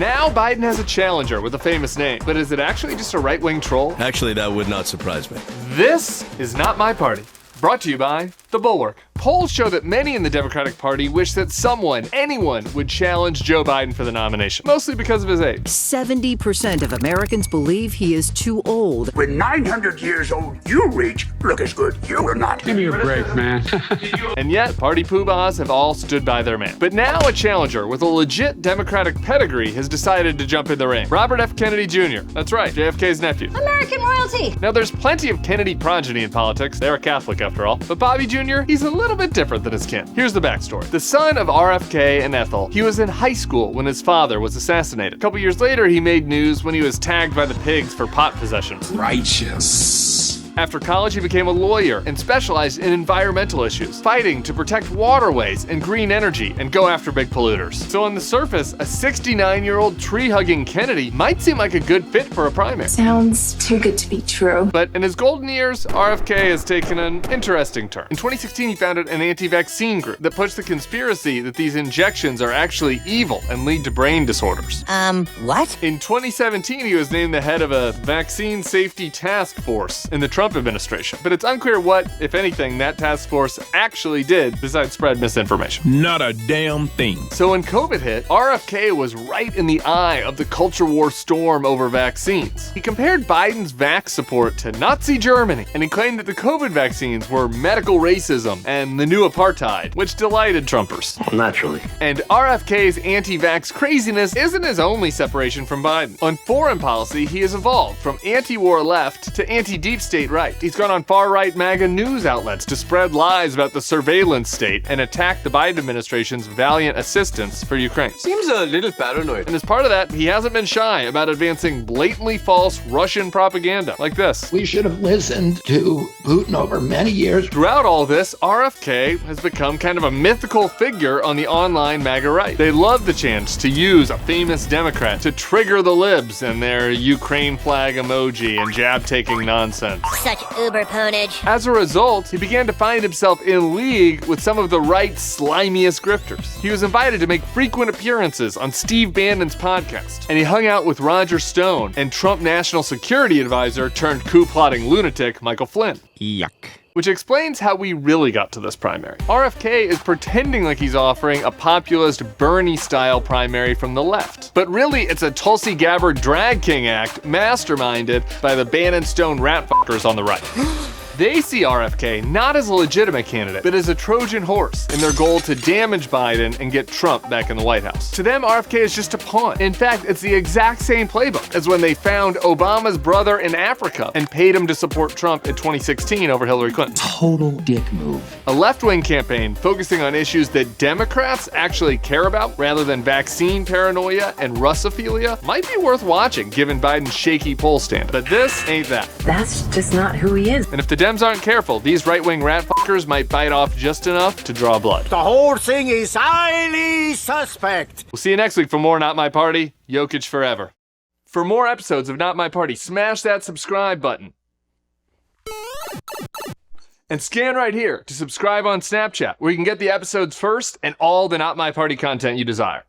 Now Biden has a challenger with a famous name, but is it actually just a right-wing troll? Actually, that would not surprise me. This is Not My Party. Brought to you by the Bulwark. Polls show that many in the Democratic Party wish that anyone would challenge Joe Biden for the nomination, mostly because of his age. 70% of Americans believe he is too old. When 900 years old you reach, look as good you will not. Give me a break, man. And yet, party poobahs have all stood by their man. But now a challenger with a legit Democratic pedigree has decided to jump in the ring. Robert F. Kennedy Jr. That's right, JFK's nephew. American royalty. Now, there's plenty of Kennedy progeny in politics. They're a Catholic after all. But Bobby Jr., he's a little bit different than his kin. Here's the backstory. The son of RFK and Ethel, he was in high school when his father was assassinated. A couple years later, he made news when he was tagged by the pigs for pot possession. Righteous. After college, he became a lawyer and specialized in environmental issues, fighting to protect waterways and green energy and go after big polluters. So on the surface, a 69-year-old tree-hugging Kennedy might seem like a good fit for a primary. Sounds too good to be true. But in his golden years, RFK has taken an interesting turn. In 2016, he founded an anti-vaccine group that pushed the conspiracy that these injections are actually evil and lead to brain disorders. What? In 2017, he was named the head of a vaccine safety task force in the Trump administration. But it's unclear what, if anything, that task force actually did besides spread misinformation. Not a damn thing. So when COVID hit, RFK was right in the eye of the culture war storm over vaccines. He compared Biden's vax support to Nazi Germany, and he claimed that the COVID vaccines were medical racism and the new apartheid, which delighted Trumpers. Well, naturally. And RFK's anti-vax craziness isn't his only separation from Biden. On foreign policy, he has evolved from anti-war left to anti-deep state right. He's gone on far-right MAGA news outlets to spread lies about the surveillance state and attack the Biden administration's valiant assistance for Ukraine. Seems a little paranoid. And as part of that, he hasn't been shy about advancing blatantly false Russian propaganda like this. We should have listened to Putin over many years. Throughout all this, RFK has become kind of a mythical figure on the online MAGA right. They love the chance to use a famous Democrat to trigger the libs and their Ukraine flag emoji and jab-taking nonsense. Such uber ponage. As a result, he began to find himself in league with some of the right's slimiest grifters. He was invited to make frequent appearances on Steve Bannon's podcast, and he hung out with Roger Stone and Trump National Security Advisor turned coup-plotting lunatic Michael Flynn. Yuck. Which explains how we really got to this primary. RFK is pretending like he's offering a populist Bernie-style primary from the left. But really, it's a Tulsi Gabbard drag king act masterminded by the Bannon Stone ratfuckers on the right. They see RFK not as a legitimate candidate, but as a Trojan horse in their goal to damage Biden and get Trump back in the White House. To them, RFK is just a pawn. In fact, it's the exact same playbook as when they found Obama's brother in Africa and paid him to support Trump in 2016 over Hillary Clinton. Total dick move. A left-wing campaign focusing on issues that Democrats actually care about rather than vaccine paranoia and Russophilia might be worth watching given Biden's shaky poll stand. But this ain't that. That's just not who he is. And if the Dems aren't careful, these right-wing ratfuckers might bite off just enough to draw blood. The whole thing is highly suspect. We'll see you next week for more Not My Party, Jokic forever. For more episodes of Not My Party, smash that subscribe button. And scan right here to subscribe on Snapchat, where you can get the episodes first and all the Not My Party content you desire.